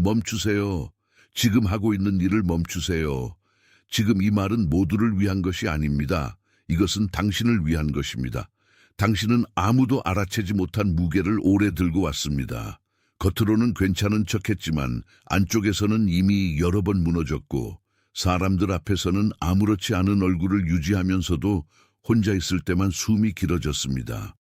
멈추세요. 지금 하고 있는 일을 멈추세요. 지금 이 말은 모두를 위한 것이 아닙니다. 이것은 당신을 위한 것입니다. 당신은 아무도 알아채지 못한 무게를 오래 들고 왔습니다. 겉으로는 괜찮은 척했지만 안쪽에서는 이미 여러 번 무너졌고 사람들 앞에서는 아무렇지 않은 얼굴을 유지하면서도 혼자 있을 때만 숨이 길어졌습니다.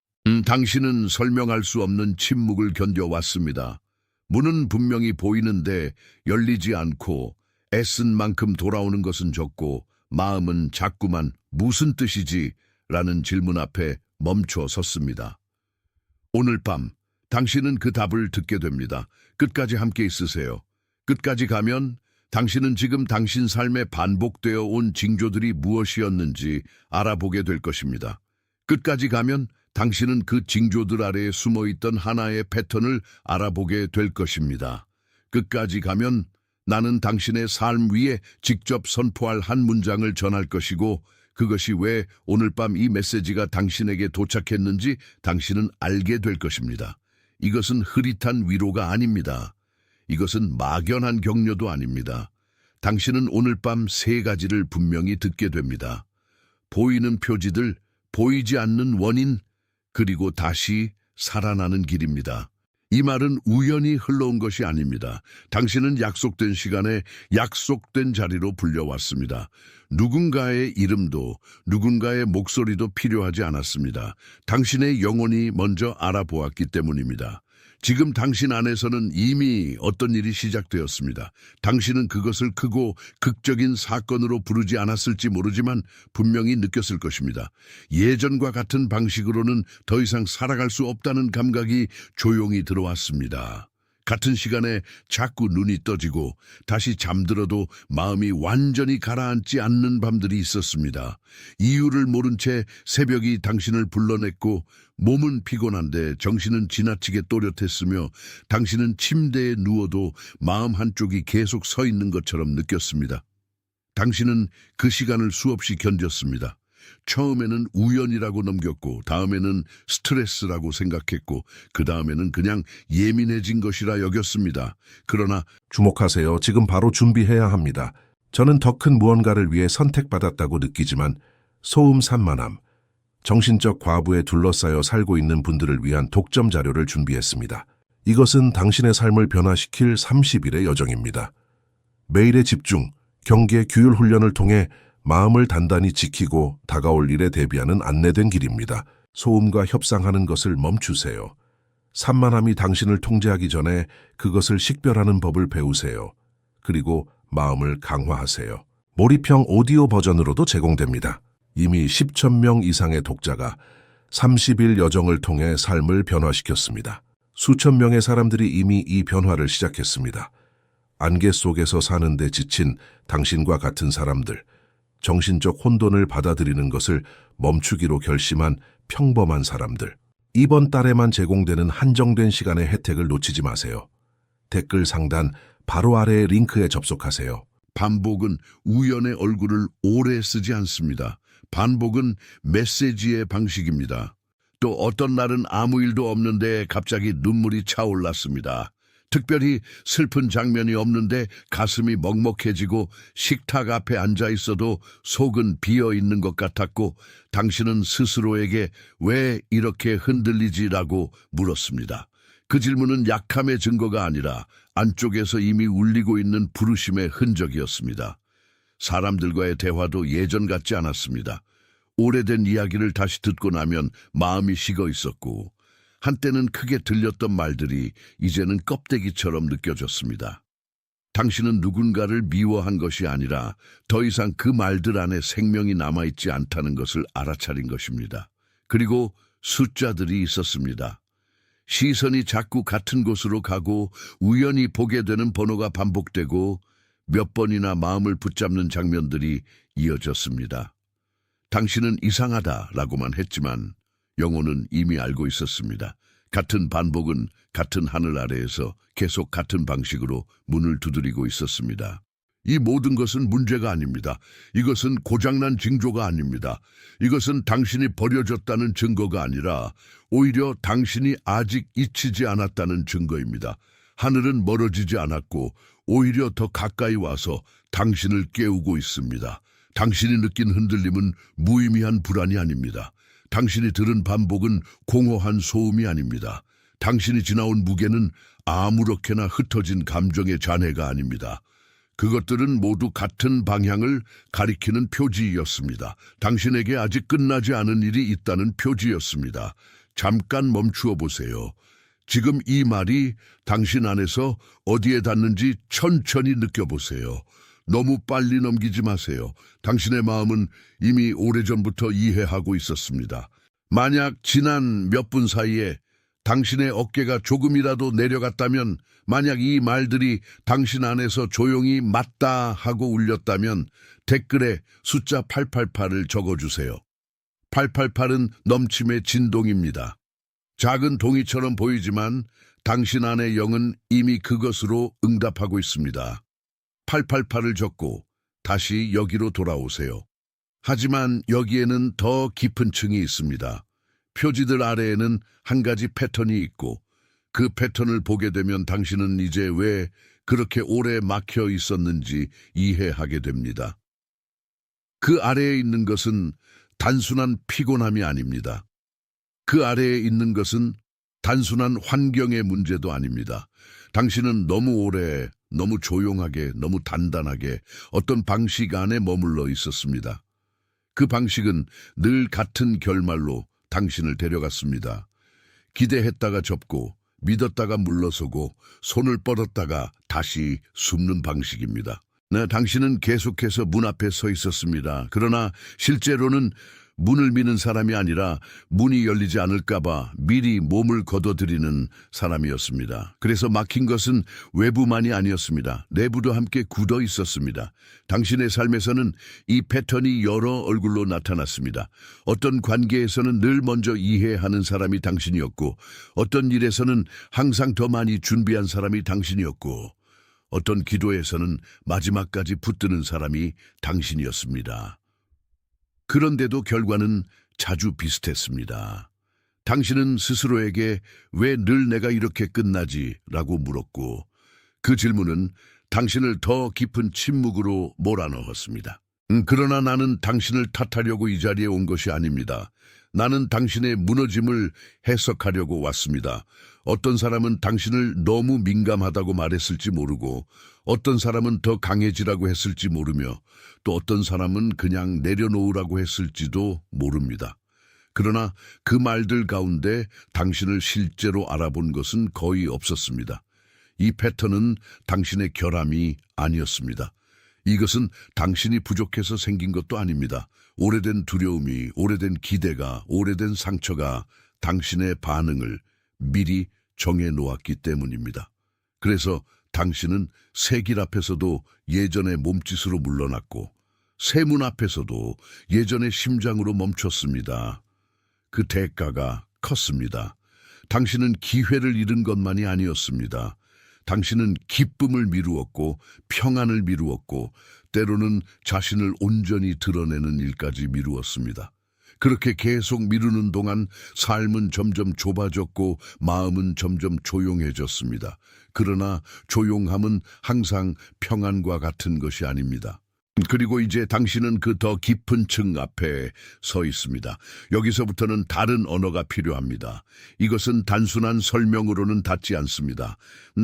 당신은 설명할 수 없는 침묵을 견뎌왔습니다. 문은 분명히 보이는데 열리지 않고 애쓴 만큼 돌아오는 것은 적고 마음은 자꾸만 무슨 뜻이지? 라는 질문 앞에 멈춰 섰습니다. 오늘 밤 당신은 그 답을 듣게 됩니다. 끝까지 함께 있으세요. 끝까지 가면 당신은 지금 당신 삶에 반복되어 온 징조들이 무엇이었는지 알아보게 될 것입니다. 끝까지 가면 당신은 그 징조들 아래에 숨어있던 하나의 패턴을 알아보게 될 것입니다. 끝까지 가면 나는 당신의 삶 위에 직접 선포할 한 문장을 전할 것이고 그것이 왜 오늘 밤 이 메시지가 당신에게 도착했는지 당신은 알게 될 것입니다. 이것은 흐릿한 위로가 아닙니다. 이것은 막연한 격려도 아닙니다. 당신은 오늘 밤 세 가지를 분명히 듣게 됩니다. 보이는 표지들, 보이지 않는 원인, 그리고 다시 살아나는 길입니다. 이 말은 우연히 흘러온 것이 아닙니다. 당신은 약속된 시간에 약속된 자리로 불려왔습니다. 누군가의 이름도 누군가의 목소리도 필요하지 않았습니다. 당신의 영혼이 먼저 알아보았기 때문입니다. 지금 당신 안에서는 이미 어떤 일이 시작되었습니다. 당신은 그것을 크고 극적인 사건으로 부르지 않았을지 모르지만 분명히 느꼈을 것입니다. 예전과 같은 방식으로는 더 이상 살아갈 수 없다는 감각이 조용히 들어왔습니다. 같은 시간에 자꾸 눈이 떠지고 다시 잠들어도 마음이 완전히 가라앉지 않는 밤들이 있었습니다. 이유를 모른 채 새벽이 당신을 불러냈고 몸은 피곤한데 정신은 지나치게 또렷했으며 당신은 침대에 누워도 마음 한쪽이 계속 서 있는 것처럼 느꼈습니다. 당신은 그 시간을 수없이 견뎠습니다. 처음에는 우연이라고 넘겼고 다음에는 스트레스라고 생각했고 그 다음에는 그냥 예민해진 것이라 여겼습니다. 그러나 주목하세요. 지금 바로 준비해야 합니다. 저는 더 큰 무언가를 위해 선택받았다고 느끼지만 소음 산만함, 정신적 과부에 둘러싸여 살고 있는 분들을 위한 독점 자료를 준비했습니다. 이것은 당신의 삶을 변화시킬 30일의 여정입니다. 매일의 집중, 경계, 규율 훈련을 통해 마음을 단단히 지키고 다가올 일에 대비하는 안내된 길입니다. 소음과 협상하는 것을 멈추세요. 산만함이 당신을 통제하기 전에 그것을 식별하는 법을 배우세요. 그리고 마음을 강화하세요. 몰입형 오디오 버전으로도 제공됩니다. 이미 10,000명 이상의 독자가 30일 여정을 통해 삶을 변화시켰습니다. 수천 명의 사람들이 이미 이 변화를 시작했습니다. 안개 속에서 사는데 지친 당신과 같은 사람들, 정신적 혼돈을 받아들이는 것을 멈추기로 결심한 평범한 사람들. 이번 달에만 제공되는 한정된 시간의 혜택을 놓치지 마세요. 댓글 상단 바로 아래의 링크에 접속하세요. 반복은 우연의 얼굴을 오래 쓰지 않습니다. 반복은 메시지의 방식입니다. 또 어떤 날은 아무 일도 없는데 갑자기 눈물이 차올랐습니다. 특별히 슬픈 장면이 없는데 가슴이 먹먹해지고 식탁 앞에 앉아 있어도 속은 비어 있는 것 같았고 당신은 스스로에게 왜 이렇게 흔들리지라고 물었습니다. 그 질문은 약함의 증거가 아니라 안쪽에서 이미 울리고 있는 부르심의 흔적이었습니다. 사람들과의 대화도 예전 같지 않았습니다. 오래된 이야기를 다시 듣고 나면 마음이 식어 있었고 한때는 크게 들렸던 말들이 이제는 껍데기처럼 느껴졌습니다. 당신은 누군가를 미워한 것이 아니라 더 이상 그 말들 안에 생명이 남아있지 않다는 것을 알아차린 것입니다. 그리고 숫자들이 있었습니다. 시선이 자꾸 같은 곳으로 가고 우연히 보게 되는 번호가 반복되고 몇 번이나 마음을 붙잡는 장면들이 이어졌습니다. 당신은 이상하다라고만 했지만 영혼은 이미 알고 있었습니다. 같은 반복은 같은 하늘 아래에서 계속 같은 방식으로 문을 두드리고 있었습니다. 이 모든 것은 문제가 아닙니다. 이것은 고장난 징조가 아닙니다. 이것은 당신이 버려졌다는 증거가 아니라 오히려 당신이 아직 잊히지 않았다는 증거입니다. 하늘은 멀어지지 않았고 오히려 더 가까이 와서 당신을 깨우고 있습니다. 당신이 느낀 흔들림은 무의미한 불안이 아닙니다. 당신이 들은 반복은 공허한 소음이 아닙니다. 당신이 지나온 무게는 아무렇게나 흩어진 감정의 잔해가 아닙니다. 그것들은 모두 같은 방향을 가리키는 표지였습니다. 당신에게 아직 끝나지 않은 일이 있다는 표지였습니다. 잠깐 멈추어 보세요. 지금 이 말이 당신 안에서 어디에 닿는지 천천히 느껴보세요. 너무 빨리 넘기지 마세요. 당신의 마음은 이미 오래전부터 이해하고 있었습니다. 만약 지난 몇 분 사이에 당신의 어깨가 조금이라도 내려갔다면, 만약 이 말들이 당신 안에서 조용히 맞다 하고 울렸다면 댓글에 숫자 888을 적어주세요. 888은 넘침의 진동입니다. 작은 동이처럼 보이지만 당신 안의 영은 이미 그것으로 응답하고 있습니다. 888을 적고 다시 여기로 돌아오세요. 하지만 여기에는 더 깊은 층이 있습니다. 표지들 아래에는 한 가지 패턴이 있고, 그 패턴을 보게 되면 당신은 이제 왜 그렇게 오래 막혀 있었는지 이해하게 됩니다. 그 아래에 있는 것은 단순한 피곤함이 아닙니다. 그 아래에 있는 것은 단순한 환경의 문제도 아닙니다. 당신은 너무 오래, 너무 조용하게, 너무 단단하게 어떤 방식 안에 머물러 있었습니다. 그 방식은 늘 같은 결말로 당신을 데려갔습니다. 기대했다가 접고, 믿었다가 물러서고, 손을 뻗었다가 다시 숨는 방식입니다. 네, 당신은 계속해서 문 앞에 서 있었습니다. 그러나 실제로는 문을 미는 사람이 아니라 문이 열리지 않을까봐 미리 몸을 걷어들이는 사람이었습니다. 그래서 막힌 것은 외부만이 아니었습니다. 내부도 함께 굳어 있었습니다. 당신의 삶에서는 이 패턴이 여러 얼굴로 나타났습니다. 어떤 관계에서는 늘 먼저 이해하는 사람이 당신이었고, 어떤 일에서는 항상 더 많이 준비한 사람이 당신이었고, 어떤 기도에서는 마지막까지 붙드는 사람이 당신이었습니다. 그런데도 결과는 자주 비슷했습니다. 당신은 스스로에게 왜 늘 내가 이렇게 끝나지? 라고 물었고, 그 질문은 당신을 더 깊은 침묵으로 몰아넣었습니다. 그러나 나는 당신을 탓하려고 이 자리에 온 것이 아닙니다. 나는 당신의 무너짐을 해석하려고 왔습니다. 어떤 사람은 당신을 너무 민감하다고 말했을지 모르고, 어떤 사람은 더 강해지라고 했을지 모르며, 또 어떤 사람은 그냥 내려놓으라고 했을지도 모릅니다. 그러나 그 말들 가운데 당신을 실제로 알아본 것은 거의 없었습니다. 이 패턴은 당신의 결함이 아니었습니다. 이것은 당신이 부족해서 생긴 것도 아닙니다. 오래된 두려움이, 오래된 기대가, 오래된 상처가 당신의 반응을 미리 정해놓았기 때문입니다. 그래서 당신은 새 길 앞에서도 예전의 몸짓으로 물러났고, 새 문 앞에서도 예전의 심장으로 멈췄습니다. 그 대가가 컸습니다. 당신은 기회를 잃은 것만이 아니었습니다. 당신은 기쁨을 미루었고, 평안을 미루었고, 때로는 자신을 온전히 드러내는 일까지 미루었습니다. 그렇게 계속 미루는 동안 삶은 점점 좁아졌고 마음은 점점 조용해졌습니다. 그러나 조용함은 항상 평안과 같은 것이 아닙니다. 그리고 이제 당신은 그 더 깊은 층 앞에 서 있습니다. 여기서부터는 다른 언어가 필요합니다. 이것은 단순한 설명으로는 닿지 않습니다.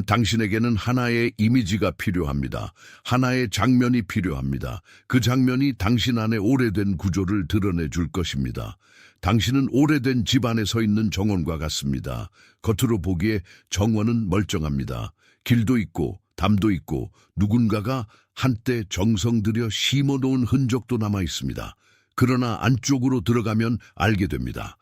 당신에게는 하나의 이미지가 필요합니다. 하나의 장면이 필요합니다. 그 장면이 당신 안에 오래된 구조를 드러내 줄 것입니다. 당신은 오래된 집 안에 서 있는 정원과 같습니다. 겉으로 보기에 정원은 멀쩡합니다. 길도 있고 담도 있고 누군가가 한때 정성 들여 심어놓은 흔적도 남아 있습니다. 그러나 안쪽으로 들어가면 알게 됩니다.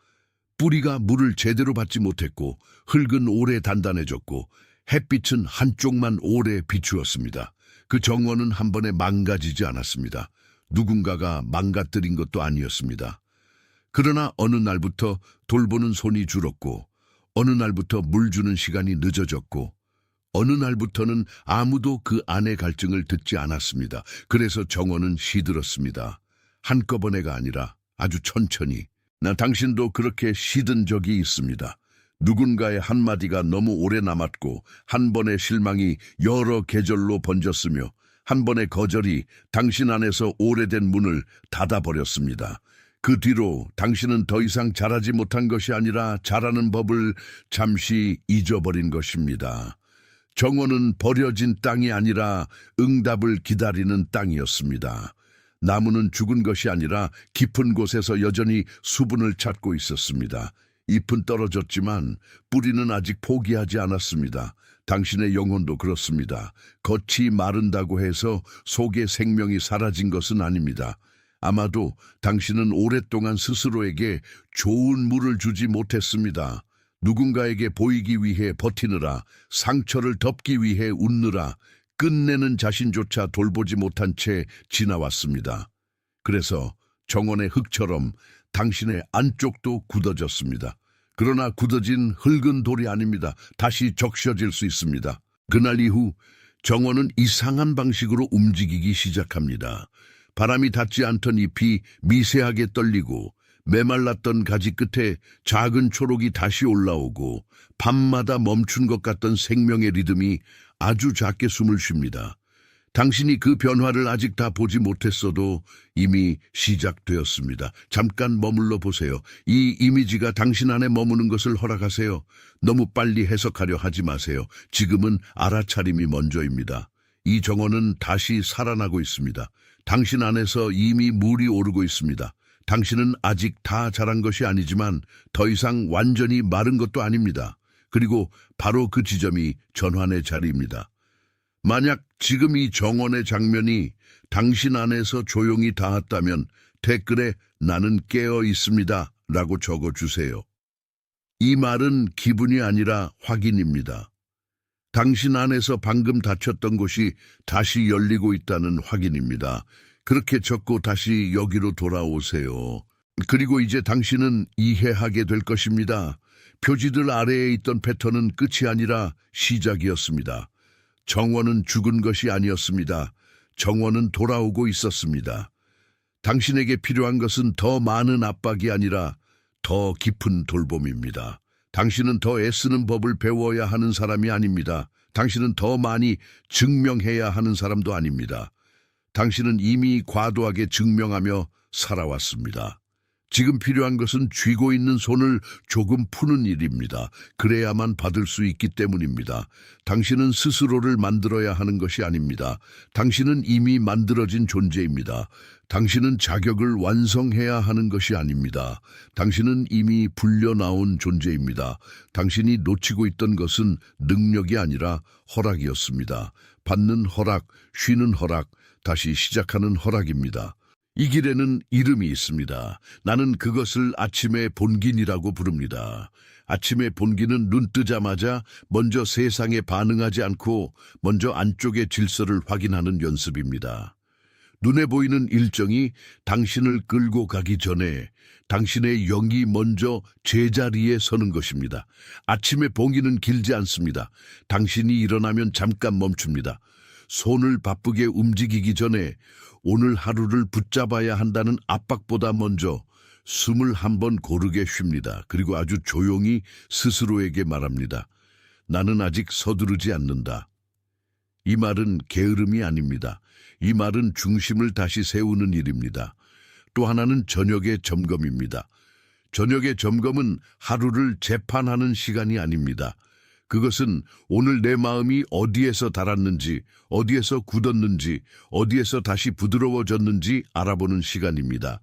뿌리가 물을 제대로 받지 못했고 흙은 오래 단단해졌고 햇빛은 한쪽만 오래 비추었습니다. 그 정원은 한 번에 망가지지 않았습니다. 누군가가 망가뜨린 것도 아니었습니다. 그러나 어느 날부터 돌보는 손이 줄었고, 어느 날부터 물 주는 시간이 늦어졌고, 어느 날부터는 아무도 그 안의 갈증을 듣지 않았습니다. 그래서 정원은 시들었습니다. 한꺼번에가 아니라 아주 천천히. 당신도 그렇게 시든 적이 있습니다. 누군가의 한마디가 너무 오래 남았고 한 번의 실망이 여러 계절로 번졌으며 한 번의 거절이 당신 안에서 오래된 문을 닫아버렸습니다. 그 뒤로 당신은 더 이상 잘하지 못한 것이 아니라 잘하는 법을 잠시 잊어버린 것입니다. 정원은 버려진 땅이 아니라 응답을 기다리는 땅이었습니다. 나무는 죽은 것이 아니라 깊은 곳에서 여전히 수분을 찾고 있었습니다. 잎은 떨어졌지만 뿌리는 아직 포기하지 않았습니다. 당신의 영혼도 그렇습니다. 겉이 마른다고 해서 속의 생명이 사라진 것은 아닙니다. 아마도 당신은 오랫동안 스스로에게 좋은 물을 주지 못했습니다. 누군가에게 보이기 위해 버티느라, 상처를 덮기 위해 웃느라, 끝내는 자신조차 돌보지 못한 채 지나왔습니다. 그래서 정원의 흙처럼 당신의 안쪽도 굳어졌습니다. 그러나 굳어진 흙은 돌이 아닙니다. 다시 적셔질 수 있습니다. 그날 이후 정원은 이상한 방식으로 움직이기 시작합니다. 바람이 닿지 않던 잎이 미세하게 떨리고 메말랐던 가지 끝에 작은 초록이 다시 올라오고 밤마다 멈춘 것 같던 생명의 리듬이 아주 작게 숨을 쉽니다. 당신이 그 변화를 아직 다 보지 못했어도 이미 시작되었습니다. 잠깐 머물러 보세요. 이 이미지가 당신 안에 머무는 것을 허락하세요. 너무 빨리 해석하려 하지 마세요. 지금은 알아차림이 먼저입니다. 이 정원은 다시 살아나고 있습니다. 당신 안에서 이미 물이 오르고 있습니다. 당신은 아직 다 자란 것이 아니지만 더 이상 완전히 마른 것도 아닙니다. 그리고 바로 그 지점이 전환의 자리입니다. 만약 지금 이 정원의 장면이 당신 안에서 조용히 닿았다면 댓글에 나는 깨어 있습니다 라고 적어주세요. 이 말은 기분이 아니라 확인입니다. 당신 안에서 방금 닫혔던 곳이 다시 열리고 있다는 확인입니다. 그렇게 적고 다시 여기로 돌아오세요. 그리고 이제 당신은 이해하게 될 것입니다. 표지들 아래에 있던 패턴은 끝이 아니라 시작이었습니다. 정원은 죽은 것이 아니었습니다. 정원은 돌아오고 있었습니다. 당신에게 필요한 것은 더 많은 압박이 아니라 더 깊은 돌봄입니다. 당신은 더 애쓰는 법을 배워야 하는 사람이 아닙니다. 당신은 더 많이 증명해야 하는 사람도 아닙니다. 당신은 이미 과도하게 증명하며 살아왔습니다. 지금 필요한 것은 쥐고 있는 손을 조금 푸는 일입니다. 그래야만 받을 수 있기 때문입니다. 당신은 스스로를 만들어야 하는 것이 아닙니다. 당신은 이미 만들어진 존재입니다. 당신은 자격을 완성해야 하는 것이 아닙니다. 당신은 이미 불려나온 존재입니다. 당신이 놓치고 있던 것은 능력이 아니라 허락이었습니다. 받는 허락, 쉬는 허락, 다시 시작하는 허락입니다. 이 길에는 이름이 있습니다. 나는 그것을 아침의 본긴이라고 부릅니다. 아침의 본긴은 눈 뜨자마자 먼저 세상에 반응하지 않고 먼저 안쪽의 질서를 확인하는 연습입니다. 눈에 보이는 일정이 당신을 끌고 가기 전에 당신의 영이 먼저 제자리에 서는 것입니다. 아침의 봉기는 길지 않습니다. 당신이 일어나면 잠깐 멈춥니다. 손을 바쁘게 움직이기 전에 오늘 하루를 붙잡아야 한다는 압박보다 먼저 숨을 한번 고르게 쉽니다. 그리고 아주 조용히 스스로에게 말합니다. 나는 아직 서두르지 않는다. 이 말은 게으름이 아닙니다. 이 말은 중심을 다시 세우는 일입니다. 또 하나는 저녁의 점검입니다. 저녁의 점검은 하루를 재판하는 시간이 아닙니다. 그것은 오늘 내 마음이 어디에서 닳았는지, 어디에서 굳었는지, 어디에서 다시 부드러워졌는지 알아보는 시간입니다.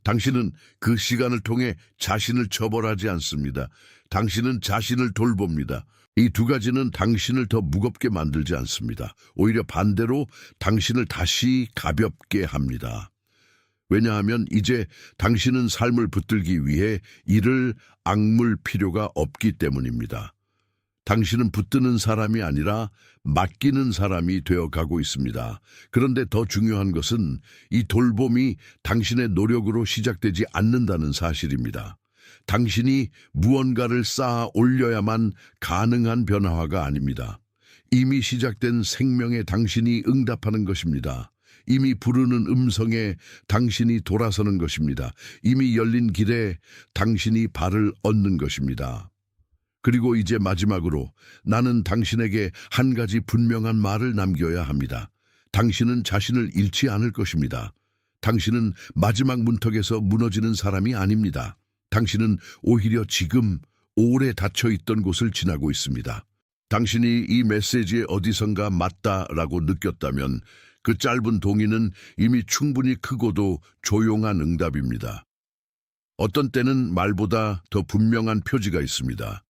당신은 그 시간을 통해 자신을 처벌하지 않습니다. 당신은 자신을 돌봅니다. 이 두 가지는 당신을 더 무겁게 만들지 않습니다. 오히려 반대로 당신을 다시 가볍게 합니다. 왜냐하면 이제 당신은 삶을 붙들기 위해 이를 악물 필요가 없기 때문입니다. 당신은 붙드는 사람이 아니라 맡기는 사람이 되어가고 있습니다. 그런데 더 중요한 것은 이 돌봄이 당신의 노력으로 시작되지 않는다는 사실입니다. 당신이 무언가를 쌓아 올려야만 가능한 변화가 아닙니다. 이미 시작된 생명에 당신이 응답하는 것입니다. 이미 부르는 음성에 당신이 돌아서는 것입니다. 이미 열린 길에 당신이 발을 얻는 것입니다. 그리고 이제 마지막으로 나는 당신에게 한 가지 분명한 말을 남겨야 합니다. 당신은 자신을 잃지 않을 것입니다. 당신은 마지막 문턱에서 무너지는 사람이 아닙니다. 당신은 오히려 지금 오래 닫혀있던 곳을 지나고 있습니다. 당신이 이 메시지에 어디선가 맞다라고 느꼈다면 그 짧은 동의는 이미 충분히 크고도 조용한 응답입니다. 어떤 때는 말보다 더 분명한 표지가 있습니다.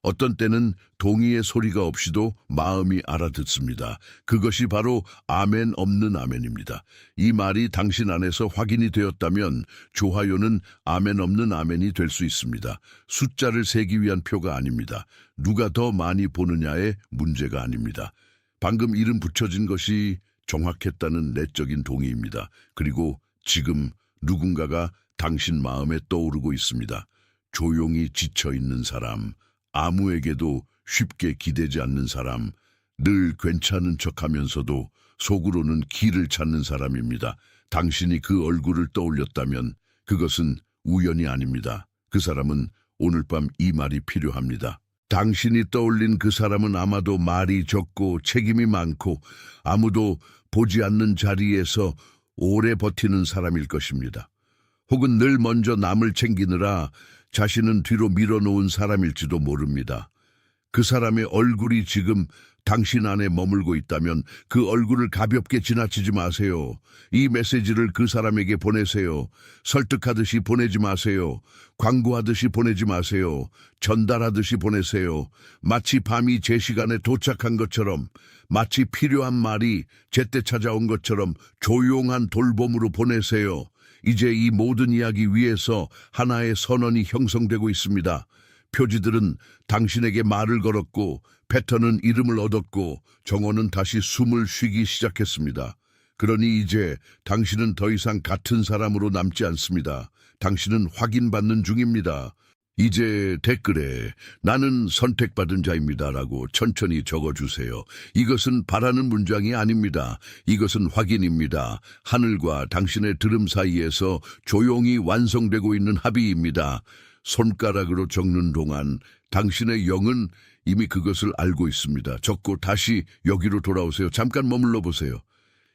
어떤 때는 동의의 소리가 없이도 마음이 알아듣습니다. 그것이 바로 아멘 없는 아멘입니다. 이 말이 당신 안에서 확인이 되었다면 좋아요는 아멘 없는 아멘이 될 수 있습니다. 숫자를 세기 위한 표가 아닙니다. 누가 더 많이 보느냐의 문제가 아닙니다. 방금 이름 붙여진 것이 정확했다는 내적인 동의입니다. 그리고 지금 누군가가 당신 마음에 떠오르고 있습니다. 조용히 지쳐있는 사람, 아무에게도 쉽게 기대지 않는 사람, 늘 괜찮은 척하면서도 속으로는 길을 찾는 사람입니다. 당신이 그 얼굴을 떠올렸다면 그것은 우연이 아닙니다. 그 사람은 오늘 밤 이 말이 필요합니다. 당신이 떠올린 그 사람은 아마도 말이 적고 책임이 많고 아무도 보지 않는 자리에서 오래 버티는 사람일 것입니다. 혹은 늘 먼저 남을 챙기느라 자신은 뒤로 밀어놓은 사람일지도 모릅니다. 그 사람의 얼굴이 지금 당신 안에 머물고 있다면 그 얼굴을 가볍게 지나치지 마세요. 이 메시지를 그 사람에게 보내세요. 설득하듯이 보내지 마세요. 광고하듯이 보내지 마세요. 전달하듯이 보내세요. 마치 밤이 제 시간에 도착한 것처럼, 마치 필요한 말이 제때 찾아온 것처럼 조용한 돌봄으로 보내세요. 이제 이 모든 이야기 위에서 하나의 선언이 형성되고 있습니다. 표지들은 당신에게 말을 걸었고, 패턴은 이름을 얻었고, 정원은 다시 숨을 쉬기 시작했습니다. 그러니 이제 당신은 더 이상 같은 사람으로 남지 않습니다. 당신은 확인받는 중입니다. 이제 댓글에 나는 선택받은 자입니다라고 천천히 적어주세요. 이것은 바라는 문장이 아닙니다. 이것은 확인입니다. 하늘과 당신의 들음 사이에서 조용히 완성되고 있는 합의입니다. 손가락으로 적는 동안 당신의 영은 이미 그것을 알고 있습니다. 적고 다시 여기로 돌아오세요. 잠깐 머물러 보세요.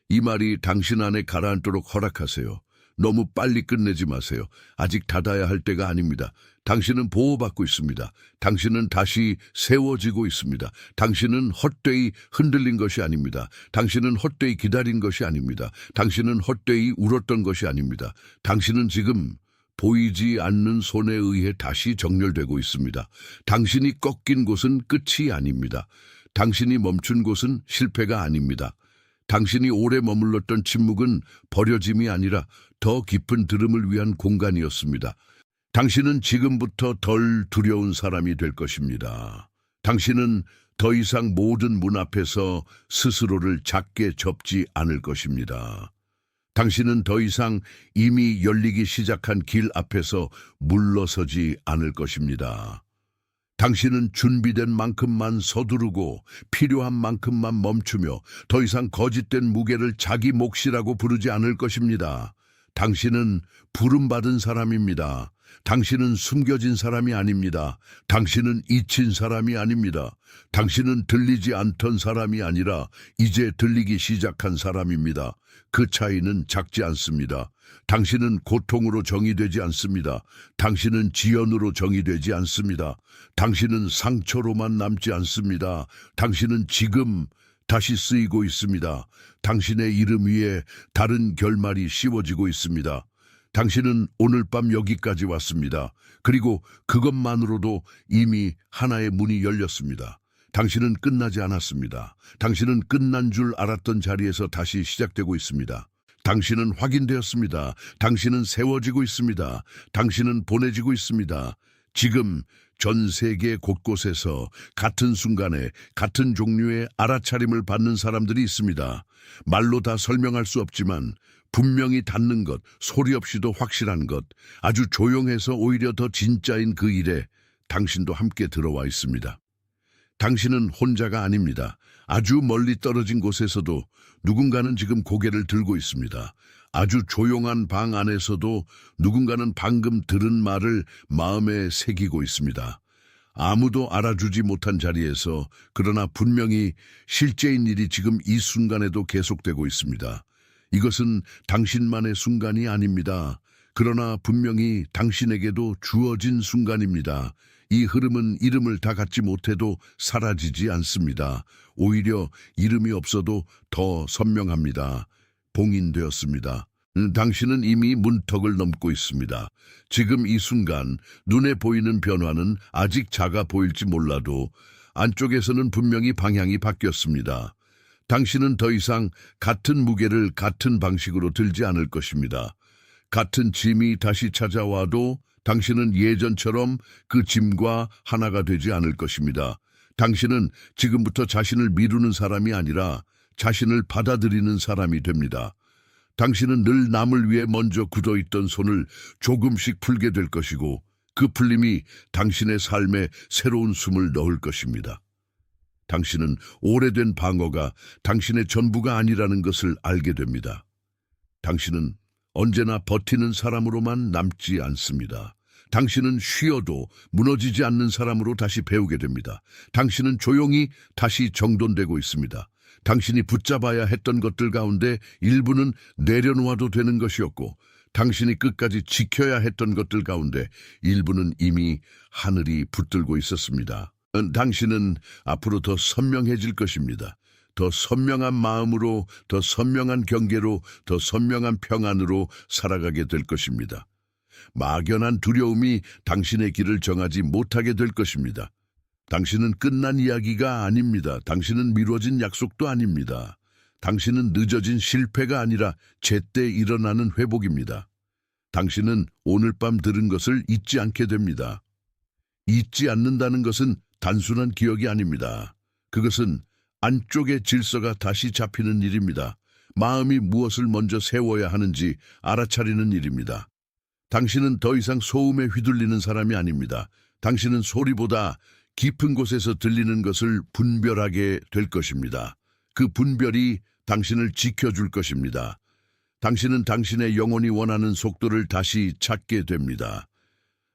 이 말이 당신 안에 가라앉도록 허락하세요. 너무 빨리 끝내지 마세요. 아직 닫아야 할 때가 아닙니다. 당신은 보호받고 있습니다. 당신은 다시 세워지고 있습니다. 당신은 헛되이 흔들린 것이 아닙니다. 당신은 헛되이 기다린 것이 아닙니다. 당신은 헛되이 울었던 것이 아닙니다. 당신은 지금 보이지 않는 손에 의해 다시 정렬되고 있습니다. 당신이 꺾인 곳은 끝이 아닙니다. 당신이 멈춘 곳은 실패가 아닙니다. 당신이 오래 머물렀던 침묵은 버려짐이 아니라 더 깊은 들음을 위한 공간이었습니다. 당신은 지금부터 덜 두려운 사람이 될 것입니다. 당신은 더 이상 모든 문 앞에서 스스로를 작게 접지 않을 것입니다. 당신은 더 이상 이미 열리기 시작한 길 앞에서 물러서지 않을 것입니다. 당신은 준비된 만큼만 서두르고 필요한 만큼만 멈추며 더 이상 거짓된 무게를 자기 몫이라고 부르지 않을 것입니다. 당신은 부름받은 사람입니다. 당신은 숨겨진 사람이 아닙니다. 당신은 잊힌 사람이 아닙니다. 당신은 들리지 않던 사람이 아니라 이제 들리기 시작한 사람입니다. 그 차이는 작지 않습니다. 당신은 고통으로 정의되지 않습니다. 당신은 지연으로 정의되지 않습니다. 당신은 상처로만 남지 않습니다. 당신은 지금 다시 쓰이고 있습니다. 당신의 이름 위에 다른 결말이 씌워지고 있습니다. 당신은 오늘 밤 여기까지 왔습니다. 그리고 그것만으로도 이미 하나의 문이 열렸습니다. 당신은 끝나지 않았습니다. 당신은 끝난 줄 알았던 자리에서 다시 시작되고 있습니다. 당신은 확인되었습니다. 당신은 세워지고 있습니다. 당신은 보내지고 있습니다. 지금 전 세계 곳곳에서 같은 순간에 같은 종류의 알아차림을 받는 사람들이 있습니다. 말로 다 설명할 수 없지만 분명히 닿는 것, 소리 없이도 확실한 것, 아주 조용해서 오히려 더 진짜인 그 일에 당신도 함께 들어와 있습니다. 당신은 혼자가 아닙니다. 아주 멀리 떨어진 곳에서도 누군가는 지금 고개를 들고 있습니다. 아주 조용한 방 안에서도 누군가는 방금 들은 말을 마음에 새기고 있습니다. 아무도 알아주지 못한 자리에서 그러나 분명히 실제인 일이 지금 이 순간에도 계속되고 있습니다. 이것은 당신만의 순간이 아닙니다. 그러나 분명히 당신에게도 주어진 순간입니다. 이 흐름은 이름을 다 갖지 못해도 사라지지 않습니다. 오히려 이름이 없어도 더 선명합니다. 봉인되었습니다. 당신은 이미 문턱을 넘고 있습니다. 지금 이 순간 눈에 보이는 변화는 아직 작아 보일지 몰라도 안쪽에서는 분명히 방향이 바뀌었습니다. 당신은 더 이상 같은 무게를 같은 방식으로 들지 않을 것입니다. 같은 짐이 다시 찾아와도 당신은 예전처럼 그 짐과 하나가 되지 않을 것입니다. 당신은 지금부터 자신을 미루는 사람이 아니라 자신을 받아들이는 사람이 됩니다. 당신은 늘 남을 위해 먼저 굳어있던 손을 조금씩 풀게 될 것이고 그 풀림이 당신의 삶에 새로운 숨을 넣을 것입니다. 당신은 오래된 방어가 당신의 전부가 아니라는 것을 알게 됩니다. 당신은 언제나 버티는 사람으로만 남지 않습니다. 당신은 쉬어도 무너지지 않는 사람으로 다시 배우게 됩니다. 당신은 조용히 다시 정돈되고 있습니다. 당신이 붙잡아야 했던 것들 가운데 일부는 내려놓아도 되는 것이었고 당신이 끝까지 지켜야 했던 것들 가운데 일부는 이미 하늘이 붙들고 있었습니다. 당신은 앞으로 더 선명해질 것입니다. 더 선명한 마음으로, 더 선명한 경계로, 더 선명한 평안으로 살아가게 될 것입니다. 막연한 두려움이 당신의 길을 정하지 못하게 될 것입니다. 당신은 끝난 이야기가 아닙니다. 당신은 미뤄진 약속도 아닙니다. 당신은 늦어진 실패가 아니라 제때 일어나는 회복입니다. 당신은 오늘 밤 들은 것을 잊지 않게 됩니다. 잊지 않는다는 것은 단순한 기억이 아닙니다. 그것은 안쪽의 질서가 다시 잡히는 일입니다. 마음이 무엇을 먼저 세워야 하는지 알아차리는 일입니다. 당신은 더 이상 소음에 휘둘리는 사람이 아닙니다. 당신은 소리보다 깊은 곳에서 들리는 것을 분별하게 될 것입니다. 그 분별이 당신을 지켜줄 것입니다. 당신은 당신의 영혼이 원하는 속도를 다시 찾게 됩니다.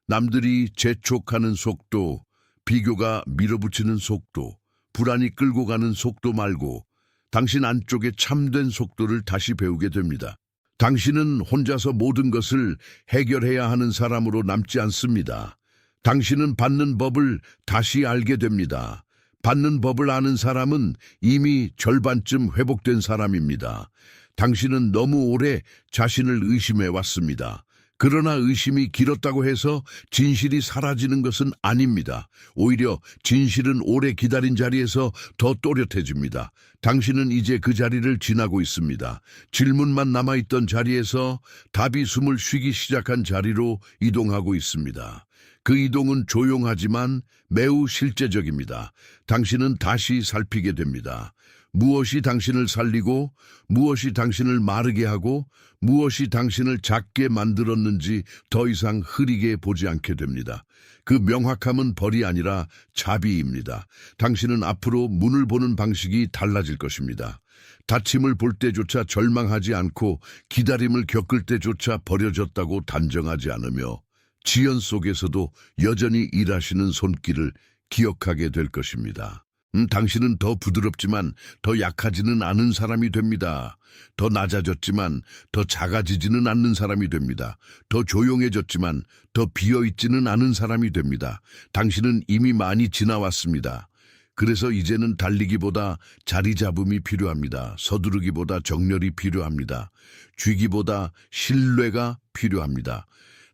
남들이 재촉하는 속도, 비교가 밀어붙이는 속도, 불안이 끌고 가는 속도 말고 당신 안쪽의 참된 속도를 다시 배우게 됩니다. 당신은 혼자서 모든 것을 해결해야 하는 사람으로 남지 않습니다. 당신은 받는 법을 다시 알게 됩니다. 받는 법을 아는 사람은 이미 절반쯤 회복된 사람입니다. 당신은 너무 오래 자신을 의심해 왔습니다. 그러나 의심이 길었다고 해서 진실이 사라지는 것은 아닙니다. 오히려 진실은 오래 기다린 자리에서 더 또렷해집니다. 당신은 이제 그 자리를 지나고 있습니다. 질문만 남아있던 자리에서 답이 숨을 쉬기 시작한 자리로 이동하고 있습니다. 그 이동은 조용하지만 매우 실제적입니다. 당신은 다시 살피게 됩니다. 무엇이 당신을 살리고 무엇이 당신을 마르게 하고 무엇이 당신을 작게 만들었는지 더 이상 흐리게 보지 않게 됩니다. 그 명확함은 벌이 아니라 자비입니다. 당신은 앞으로 문을 보는 방식이 달라질 것입니다. 다침을 볼 때조차 절망하지 않고 기다림을 겪을 때조차 버려졌다고 단정하지 않으며 지연 속에서도 여전히 일하시는 손길을 기억하게 될 것입니다. 당신은 더 부드럽지만 더 약하지는 않은 사람이 됩니다. 더 낮아졌지만 더 작아지지는 않는 사람이 됩니다. 더 조용해졌지만 더 비어있지는 않은 사람이 됩니다. 당신은 이미 많이 지나왔습니다. 그래서 이제는 달리기보다 자리 잡음이 필요합니다. 서두르기보다 정렬이 필요합니다. 쥐기보다 신뢰가 필요합니다.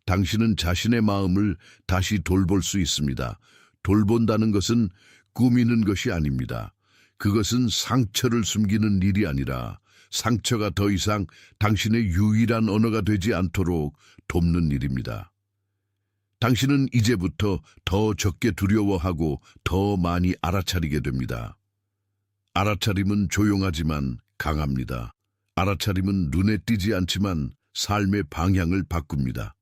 당신은 자신의 마음을 다시 돌볼 수 있습니다. 돌본다는 것은 꾸미는 것이 아닙니다. 그것은 상처를 숨기는 일이 아니라 상처가 더 이상 당신의 유일한 언어가 되지 않도록 돕는 일입니다. 당신은 이제부터 더 적게 두려워하고 더 많이 알아차리게 됩니다. 알아차림은 조용하지만 강합니다. 알아차림은 눈에 띄지 않지만 삶의 방향을 바꿉니다.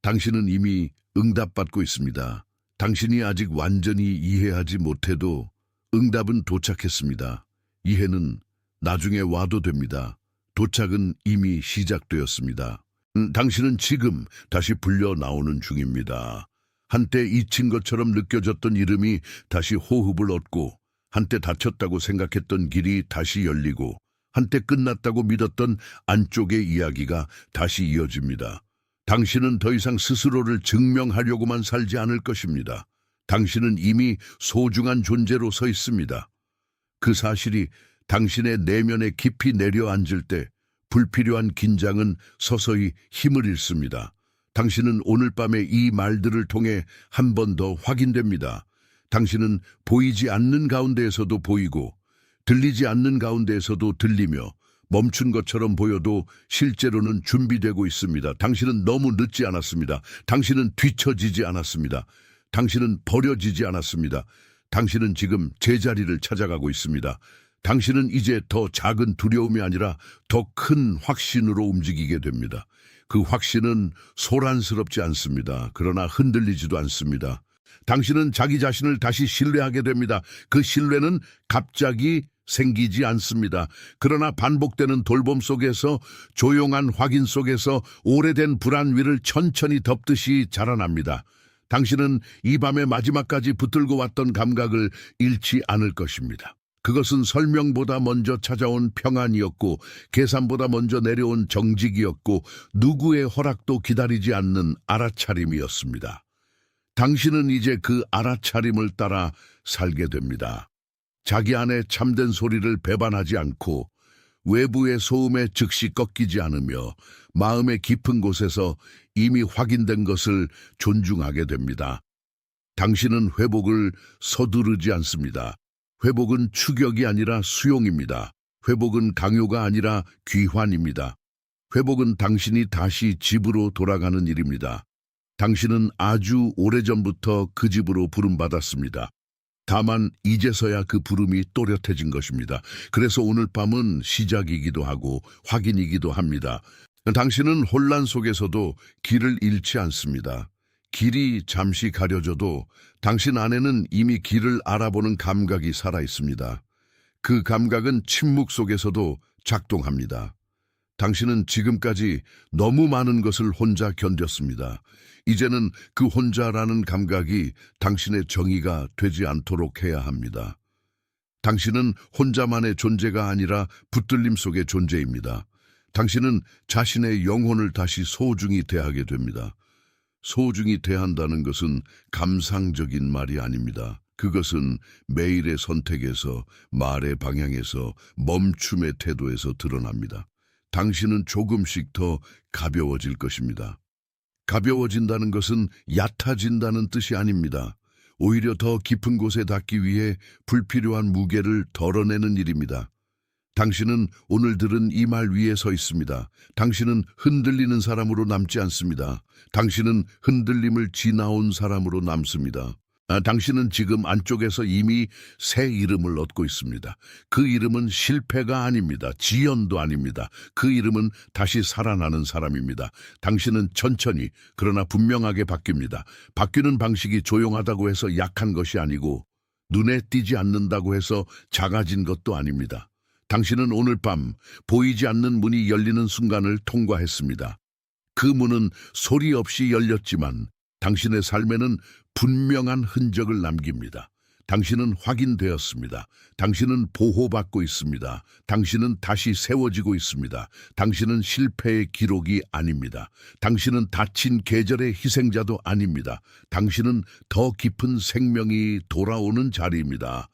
당신은 이미 응답받고 있습니다. 당신이 아직 완전히 이해하지 못해도 응답은 도착했습니다. 이해는 나중에 와도 됩니다. 도착은 이미 시작되었습니다. 당신은 지금 다시 불려 나오는 중입니다. 한때 잊힌 것처럼 느껴졌던 이름이 다시 호흡을 얻고, 한때 닫혔다고 생각했던 길이 다시 열리고, 한때 끝났다고 믿었던 안쪽의 이야기가 다시 이어집니다. 당신은 더 이상 스스로를 증명하려고만 살지 않을 것입니다. 당신은 이미 소중한 존재로 서 있습니다. 그 사실이 당신의 내면에 깊이 내려앉을 때 불필요한 긴장은 서서히 힘을 잃습니다. 당신은 오늘 밤에 이 말들을 통해 한 번 더 확인됩니다. 당신은 보이지 않는 가운데에서도 보이고 들리지 않는 가운데에서도 들리며 멈춘 것처럼 보여도 실제로는 준비되고 있습니다. 당신은 너무 늦지 않았습니다. 당신은 뒤처지지 않았습니다. 당신은 버려지지 않았습니다. 당신은 지금 제자리를 찾아가고 있습니다. 당신은 이제 더 작은 두려움이 아니라 더 큰 확신으로 움직이게 됩니다. 그 확신은 소란스럽지 않습니다. 그러나 흔들리지도 않습니다. 당신은 자기 자신을 다시 신뢰하게 됩니다. 그 신뢰는 갑자기 생기지 않습니다. 그러나 반복되는 돌봄 속에서, 조용한 확인 속에서 오래된 불안 위를 천천히 덮듯이 자라납니다. 당신은 이 밤의 마지막까지 붙들고 왔던 감각을 잃지 않을 것입니다. 그것은 설명보다 먼저 찾아온 평안이었고, 계산보다 먼저 내려온 정직이었고, 누구의 허락도 기다리지 않는 알아차림이었습니다. 당신은 이제 그 알아차림을 따라 살게 됩니다. 자기 안에 참된 소리를 배반하지 않고, 외부의 소음에 즉시 꺾이지 않으며, 마음의 깊은 곳에서 이미 확인된 것을 존중하게 됩니다. 당신은 회복을 서두르지 않습니다. 회복은 추격이 아니라 수용입니다. 회복은 강요가 아니라 귀환입니다. 회복은 당신이 다시 집으로 돌아가는 일입니다. 당신은 아주 오래전부터 그 집으로 부름받았습니다. 다만 이제서야 그 부름이 또렷해진 것입니다. 그래서 오늘 밤은 시작이기도 하고 확인이기도 합니다. 당신은 혼란 속에서도 길을 잃지 않습니다. 길이 잠시 가려져도 당신 안에는 이미 길을 알아보는 감각이 살아있습니다. 그 감각은 침묵 속에서도 작동합니다. 당신은 지금까지 너무 많은 것을 혼자 견뎠습니다. 이제는 그 혼자라는 감각이 당신의 정의가 되지 않도록 해야 합니다. 당신은 혼자만의 존재가 아니라 붙들림 속의 존재입니다. 당신은 자신의 영혼을 다시 소중히 대하게 됩니다. 소중히 대한다는 것은 감상적인 말이 아닙니다. 그것은 매일의 선택에서, 말의 방향에서, 멈춤의 태도에서 드러납니다. 당신은 조금씩 더 가벼워질 것입니다. 가벼워진다는 것은 얕아진다는 뜻이 아닙니다. 오히려 더 깊은 곳에 닿기 위해 불필요한 무게를 덜어내는 일입니다. 당신은 오늘 들은 이 말 위에 서 있습니다. 당신은 흔들리는 사람으로 남지 않습니다. 당신은 흔들림을 지나온 사람으로 남습니다. 당신은 지금 안쪽에서 이미 새 이름을 얻고 있습니다. 그 이름은 실패가 아닙니다. 지연도 아닙니다. 그 이름은 다시 살아나는 사람입니다. 당신은 천천히 그러나 분명하게 바뀝니다. 바뀌는 방식이 조용하다고 해서 약한 것이 아니고, 눈에 띄지 않는다고 해서 작아진 것도 아닙니다. 당신은 오늘 밤 보이지 않는 문이 열리는 순간을 통과했습니다. 그 문은 소리 없이 열렸지만 당신의 삶에는 분명한 흔적을 남깁니다. 당신은 확인되었습니다. 당신은 보호받고 있습니다. 당신은 다시 세워지고 있습니다. 당신은 실패의 기록이 아닙니다. 당신은 다친 계절의 희생자도 아닙니다. 당신은 더 깊은 생명이 돌아오는 자리입니다.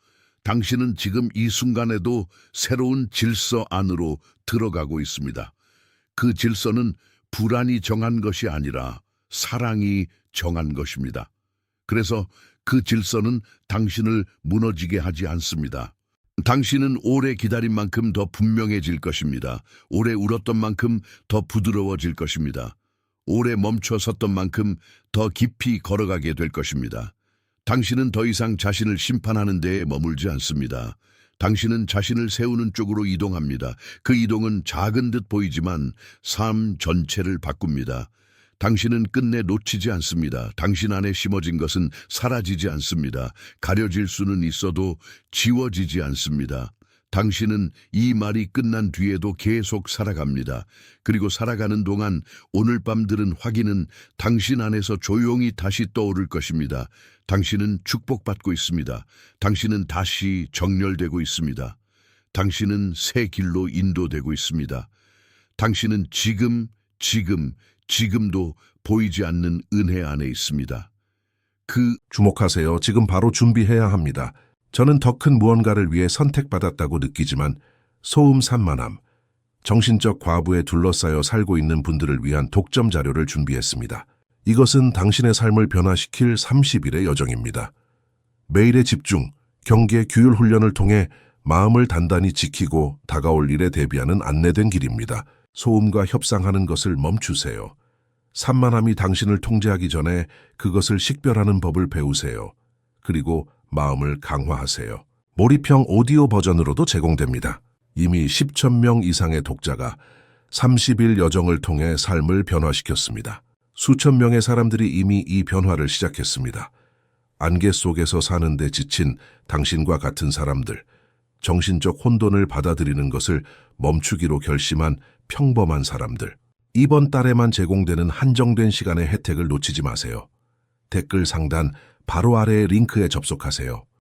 당신은 지금 이 순간에도 새로운 질서 안으로 들어가고 있습니다. 그 질서는 불안이 정한 것이 아니라 사랑이 정한 것입니다. 그래서 그 질서는 당신을 무너지게 하지 않습니다. 당신은 오래 기다린 만큼 더 분명해질 것입니다. 오래 울었던 만큼 더 부드러워질 것입니다. 오래 멈춰 섰던 만큼 더 깊이 걸어가게 될 것입니다. 당신은 더 이상 자신을 심판하는 데에 머물지 않습니다. 당신은 자신을 세우는 쪽으로 이동합니다. 그 이동은 작은 듯 보이지만 삶 전체를 바꿉니다. 당신은 끝내 놓치지 않습니다. 당신 안에 심어진 것은 사라지지 않습니다. 가려질 수는 있어도 지워지지 않습니다. 당신은 이 말이 끝난 뒤에도 계속 살아갑니다. 그리고 살아가는 동안 오늘 밤 들은 확인은 당신 안에서 조용히 다시 떠오를 것입니다. 당신은 축복받고 있습니다. 당신은 다시 정렬되고 있습니다. 당신은 새 길로 인도되고 있습니다. 당신은 지금도 보이지 않는 은혜 안에 있습니다. 주목하세요. 지금 바로 준비해야 합니다. 저는 더 큰 무언가를 위해 선택받았다고 느끼지만 소음 산만함, 정신적 과부에 둘러싸여 살고 있는 분들을 위한 독점 자료를 준비했습니다. 이것은 당신의 삶을 변화시킬 30일의 여정입니다. 매일의 집중, 경계, 규율 훈련을 통해 마음을 단단히 지키고 다가올 일에 대비하는 안내된 길입니다. 소음과 협상하는 것을 멈추세요. 산만함이 당신을 통제하기 전에 그것을 식별하는 법을 배우세요. 그리고 마음을 강화하세요. 몰입형 오디오 버전으로도 제공됩니다. 이미 10,000명 이상의 독자가 30일 여정을 통해 삶을 변화시켰습니다. 수천 명의 사람들이 이미 이 변화를 시작했습니다. 안개 속에서 사는데 지친 당신과 같은 사람들, 정신적 혼돈을 받아들이는 것을 멈추기로 결심한 평범한 사람들. 이번 달에만 제공되는 한정된 시간의 혜택을 놓치지 마세요. 댓글 상단 바로 아래의 링크에 접속하세요.